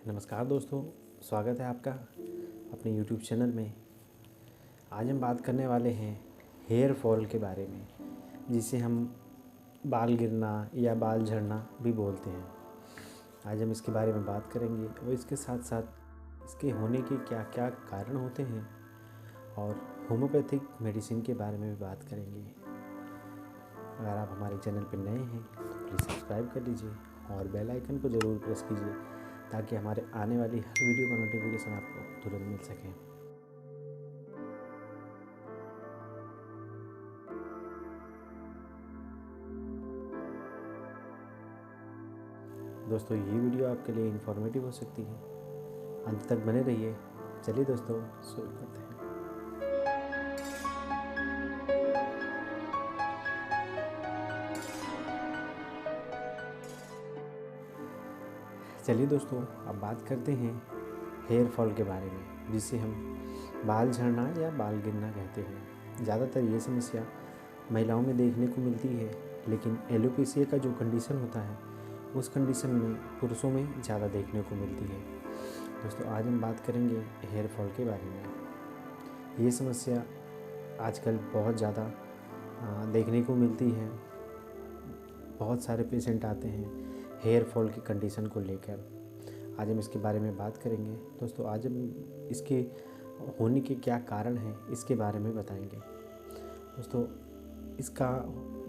नमस्कार दोस्तों, स्वागत है आपका अपने YouTube चैनल में। आज हम बात करने वाले हैं हेयर फॉल के बारे में, जिसे हम बाल गिरना या बाल झड़ना भी बोलते हैं। आज हम इसके बारे में बात करेंगे और इसके साथ साथ इसके होने के क्या क्या कारण होते हैं और होम्योपैथिक मेडिसिन के बारे में भी बात करेंगे। अगर आप हमारे चैनल पर नए हैं तो प्लीज़ सब्सक्राइब कर लीजिए और बेल आइकन को ज़रूर प्रेस कीजिए ताकि हमारे आने वाली हर वीडियो का नोटिफिकेशन आपको तुरंत मिल सके। दोस्तों, ये वीडियो आपके लिए इन्फॉर्मेटिव हो सकती है, अंत तक बने रहिए। चलिए दोस्तों, शुरू करते हैं। चलिए दोस्तों, अब बात करते हैं हेयर फॉल के बारे में, जिसे हम बाल झड़ना या बाल गिरना कहते हैं। ज़्यादातर ये समस्या महिलाओं में देखने को मिलती है, लेकिन एलोपेशिया का जो कंडीशन होता है उस कंडीशन में पुरुषों में ज़्यादा देखने को मिलती है। दोस्तों, आज हम बात करेंगे हेयर फॉल के बारे में। ये समस्या आजकल बहुत ज़्यादा देखने को मिलती है। बहुत सारे पेशेंट आते हैं हेयर फॉल की कंडीशन को लेकर। आज हम इसके बारे में बात करेंगे। दोस्तों, आज हम इसके होने के क्या कारण हैं इसके बारे में बताएंगे। दोस्तों, इसका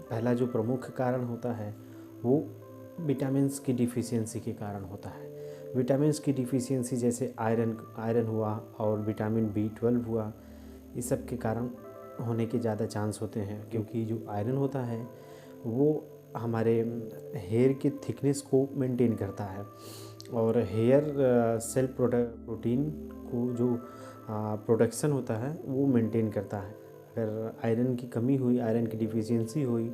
पहला जो प्रमुख कारण होता है वो विटामिन्स की डिफिशियंसी के कारण होता है। विटामिन्स की डिफिशियंसी जैसे आयरन हुआ और विटामिन B12 हुआ, इस सब के कारण होने के ज़्यादा चांस होते हैं, क्योंकि जो आयरन होता है वो हमारे हेयर की थिकनेस को मेंटेन करता है और हेयर सेल प्रोटीन को जो प्रोडक्शन होता है वो मेंटेन करता है। अगर आयरन की कमी हुई, आयरन की डिफिशियंसी हुई,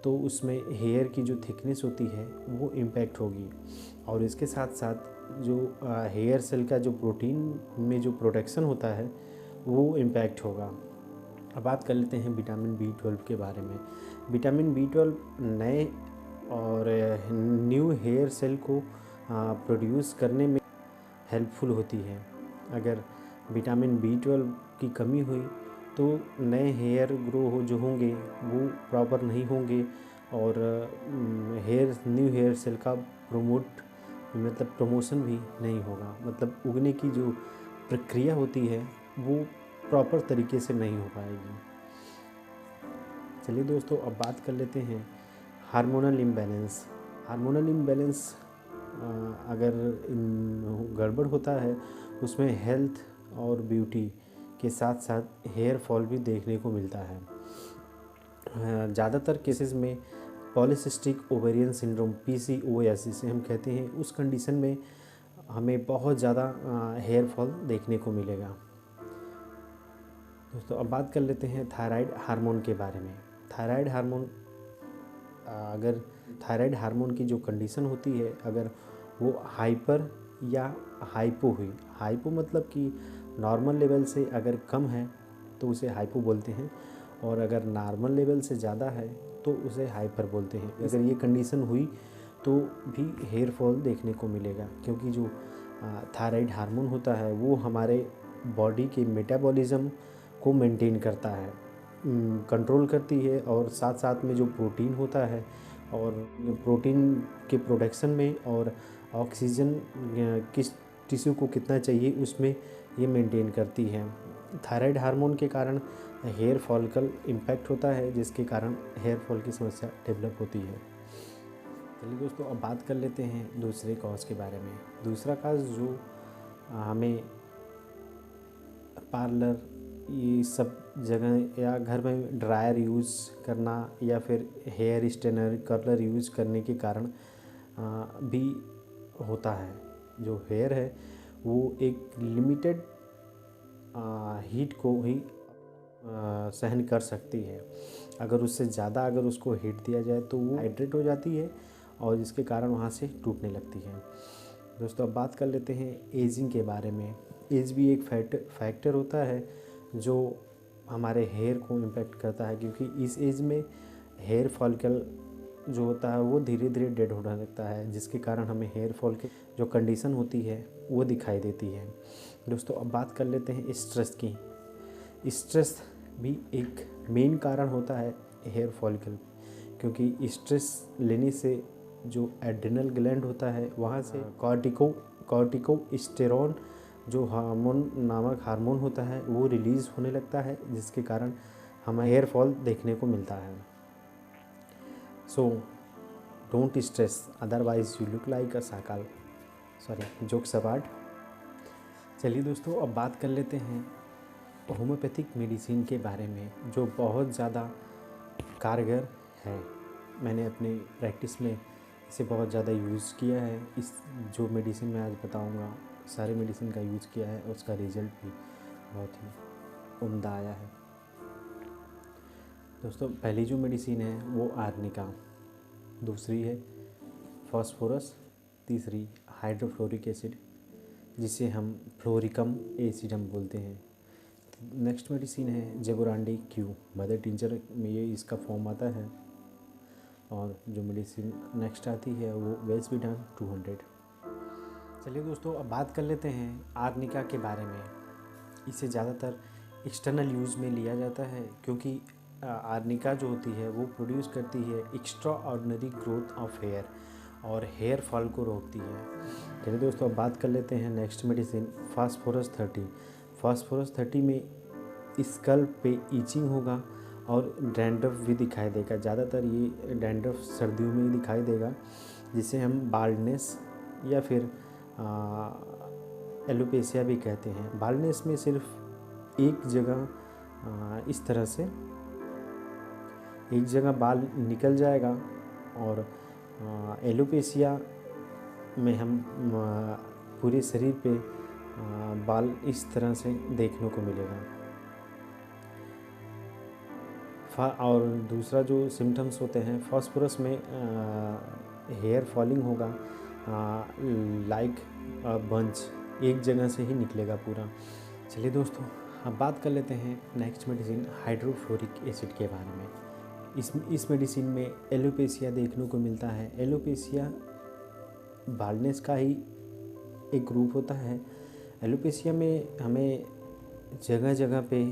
तो उसमें हेयर की जो थिकनेस होती है वो इम्पैक्ट होगी और इसके साथ साथ जो हेयर सेल का जो प्रोटीन में जो प्रोडक्शन होता है वो इम्पैक्ट होगा। अब बात कर लेते हैं विटामिन B12 के बारे में। विटामिन B12 नए और न्यू हेयर सेल को प्रोड्यूस करने में हेल्पफुल होती है। अगर विटामिन B12 की कमी हुई तो नए हेयर ग्रो जो होंगे वो प्रॉपर नहीं होंगे और न्यू हेयर सेल का प्रमोशन भी नहीं होगा। मतलब उगने की जो प्रक्रिया होती है वो प्रॉपर तरीके से नहीं हो पाएगी। चलिए दोस्तों, अब बात कर लेते हैं हार्मोनल इम्बैलेंस। हार्मोनल इम्बैलेंस अगर गड़बड़ होता है उसमें हेल्थ और ब्यूटी के साथ साथ हेयर फॉल भी देखने को मिलता है। ज़्यादातर केसेस में पॉलीसिस्टिक ओवेरियन सिंड्रोम PCOS जिसे हम कहते हैं, उस कंडीशन में हमें बहुत ज़्यादा हेयर फॉल देखने को मिलेगा। दोस्तों, अब बात कर लेते हैं थायराइड हार्मोन के बारे में। थायराइड हार्मोन अगर थायराइड हार्मोन की जो कंडीशन होती है, अगर वो हाइपर या हाइपो हुई, हाइपो मतलब कि नॉर्मल लेवल से अगर कम है तो उसे हाइपो बोलते हैं, और अगर नॉर्मल लेवल से ज़्यादा है तो उसे हाइपर बोलते हैं। अगर ये कंडीशन हुई तो भी हेयर फॉल देखने को मिलेगा, क्योंकि जो थायराइड हार्मोन होता है वो हमारे बॉडी के मेटाबॉलिज्म को मेंटेन करता है, कंट्रोल करती है, और साथ साथ में जो प्रोटीन होता है और प्रोटीन के प्रोडक्शन में और ऑक्सीजन किस टिश्यू को कितना चाहिए उसमें ये मेंटेन करती है। थायराइड हार्मोन के कारण हेयर फॉलिकल इम्पैक्ट होता है, जिसके कारण हेयर फॉल की समस्या डेवलप होती है। चलिए दोस्तों, अब बात कर लेते हैं दूसरे कॉज के बारे में। दूसरा कॉज जो हमें पार्लर ये सब जगह या घर में ड्रायर यूज़ करना या फिर हेयर स्ट्रेनर कर्लर यूज़ करने के कारण भी होता है। जो हेयर है वो एक लिमिटेड हीट को ही सहन कर सकती है। अगर उससे ज़्यादा अगर उसको हीट दिया जाए तो वो हाइड्रेट हो जाती है और जिसके कारण वहाँ से टूटने लगती है। दोस्तों, अब बात कर लेते हैं एजिंग के बारे में। एज भी एक फैक्टर होता है जो हमारे हेयर को इम्पैक्ट करता है, क्योंकि इस एज में हेयर फॉलिकल जो होता है वो धीरे धीरे डेड होने लगता है, जिसके कारण हमें हेयर फॉल की जो कंडीशन होती है वो दिखाई देती है। दोस्तों अब बात कर लेते हैं स्ट्रेस की। स्ट्रेस भी एक मेन कारण होता है हेयर फॉलिकल, क्योंकि स्ट्रेस लेने से जो एड्रिनल ग्लैंड होता है वहाँ से कॉर्टिकोस्टेरोन जो हार्मोन नामक हार्मोन होता है वो रिलीज़ होने लगता है, जिसके कारण हमें हेयर फॉल देखने को मिलता है। So don't stress, otherwise you look like a Sakal. Sorry, jokes apart. चलिए दोस्तों अब बात कर लेते हैं होम्योपैथिक मेडिसिन के बारे में, जो बहुत ज़्यादा कारगर है। मैंने अपने प्रैक्टिस में इसे बहुत ज़्यादा यूज़ किया है। इस जो मेडिसिन मैं आज बताऊंगा सारे मेडिसिन का यूज़ किया है और उसका रिज़ल्ट भी बहुत ही उम्दा आया है। दोस्तों पहली जो मेडिसिन है वो आर्निका, दूसरी है फॉस्फोरस, तीसरी हाइड्रोफ्लोरिक एसिड जिसे हम फ्लोरिकम एसिड हम बोलते हैं। नेक्स्ट मेडिसिन है जेबोरांडी क्यू, मदर टिंचर में ये इसका फॉर्म आता है। और जो मेडिसिन नेक्स्ट आती है वो वेस्विडान 200। चलिए दोस्तों अब बात कर लेते हैं आर्निका के बारे में। इसे ज़्यादातर एक्सटर्नल यूज़ में लिया जाता है, क्योंकि आर्निका जो होती है वो प्रोड्यूस करती है extraordinary growth of hair और हेयर फॉल को रोकती है। चलिए दोस्तों अब बात कर लेते हैं नेक्स्ट मेडिसिन फास्फोरस 30। फास्फोरस 30 में स्कल्प पे ईचिंग होगा और डैंड्रफ भी दिखाई देगा। ज़्यादातर ये डैंड्रफ सर्दियों में ही दिखाई देगा, जिसे हम बाल्डनेस या फिर एलोपेशिया भी कहते हैं। बाल्डनेस में सिर्फ एक जगह इस तरह से एक जगह बाल निकल जाएगा, और एलोपेशिया में हम पूरे शरीर पे बाल इस तरह से देखने को मिलेगा। और दूसरा जो सिम्टम्स होते हैं फास्फोरस में हेयर फॉलिंग होगा लाइक बंच, एक जगह से ही निकलेगा पूरा। चलिए दोस्तों अब बात कर लेते हैं नेक्स्ट मेडिसिन हाइड्रोफ्लोरिक एसिड के बारे में। इस मेडिसिन में एलोपेशिया देखने को मिलता है। एलोपेशिया बाल्डनेस का ही एक ग्रुप होता है। एलोपेशिया में हमें जगह जगह पे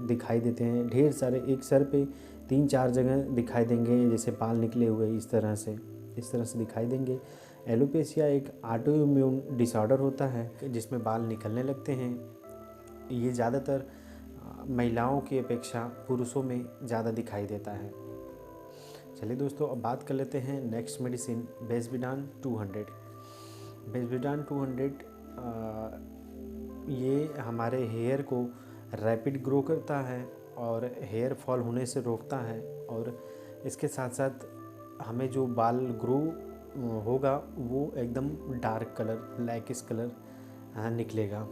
दिखाई देते हैं, ढेर सारे, एक सर पे 3-4 जगह दिखाई देंगे, जैसे बाल निकले हुए इस तरह से दिखाई देंगे। एलोपेशिया एक ऑटो इम्यून डिसऑर्डर होता है जिसमें बाल निकलने लगते हैं। ये ज़्यादातर महिलाओं की अपेक्षा पुरुषों में ज़्यादा दिखाई देता है। चलिए दोस्तों अब बात कर लेते हैं नेक्स्ट मेडिसिन वेस्विडान 200। वेस्विडान 200 ये हमारे हेयर को रैपिड ग्रो करता है और हेयर फॉल होने से रोकता है, और इसके साथ साथ हमें जो बाल ग्रो होगा वो एकदम डार्क कलर, ब्लैकिश कलर निकलेगा।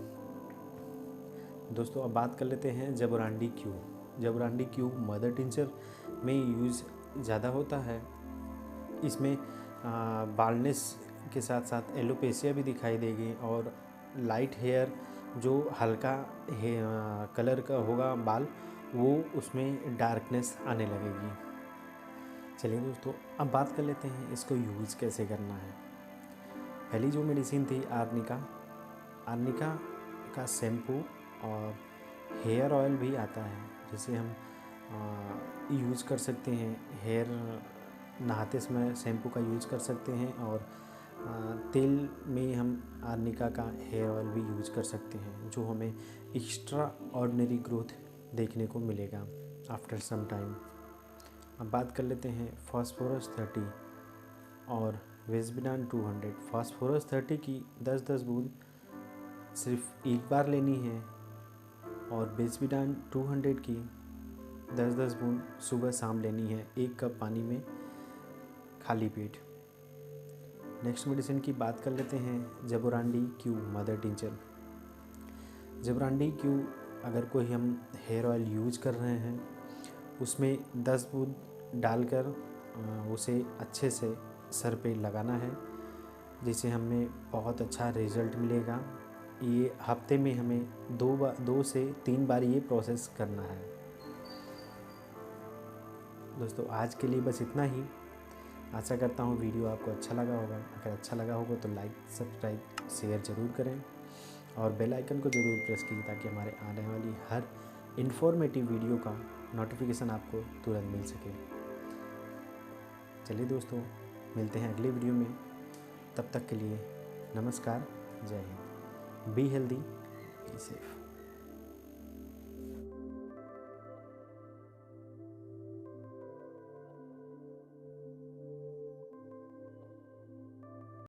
दोस्तों अब बात कर लेते हैं जेबोरांडी क्यू। जेबोरांडी क्यू मदर टिंचर में यूज़ ज़्यादा होता है। इसमें बाल्डनेस के साथ साथ एलोपेशिया भी दिखाई देगी, और लाइट हेयर जो हल्का कलर का होगा बाल, वो उसमें डार्कनेस आने लगेगी। चलिए दोस्तों अब बात कर लेते हैं इसको यूज़ कैसे करना है। पहली जो मेडिसिन थी आर्निका का शैम्पू और हेयर ऑयल भी आता है, जिसे हम यूज़ कर सकते हैं। हेयर नहाते समय शैम्पू का यूज़ कर सकते हैं, और तेल में हम आर्निका का हेयर ऑयल भी यूज़ कर सकते हैं, जो हमें एक्स्ट्रा ऑर्डिनरी ग्रोथ देखने को मिलेगा आफ्टर सम टाइम। अब बात कर लेते हैं फास्फोरस 30 और वेस्विडान 200। फास्फोरस 30 की 10-10 बूंद सिर्फ एक बार लेनी है, और वेस्विडान 200 की 10-10 बूंद सुबह शाम लेनी है, 1 कप पानी में खाली पेट। नेक्स्ट मेडिसिन की बात कर लेते हैं जेबोरांडी क्यू मदर टिंचर। जेबोरांडी क्यू अगर कोई हम हेयर ऑयल यूज कर रहे हैं, उसमें 10 बूंद डालकर उसे अच्छे से सर पे लगाना है, जिससे हमें बहुत अच्छा रिज़ल्ट मिलेगा। ये हफ्ते में हमें 2 से 3 बार ये प्रोसेस करना है। दोस्तों आज के लिए बस इतना ही। आशा करता हूँ वीडियो आपको अच्छा लगा होगा। अगर अच्छा लगा होगा तो लाइक, सब्सक्राइब, शेयर ज़रूर करें और बेल आइकन को ज़रूर प्रेस कीजिए ताकि हमारे आने वाली हर इन्फॉर्मेटिव वीडियो का नोटिफिकेशन आपको तुरंत मिल सके। चलिए दोस्तों, मिलते हैं अगले वीडियो में। तब तक के लिए नमस्कार, जय Hind. Be healthy, be safe.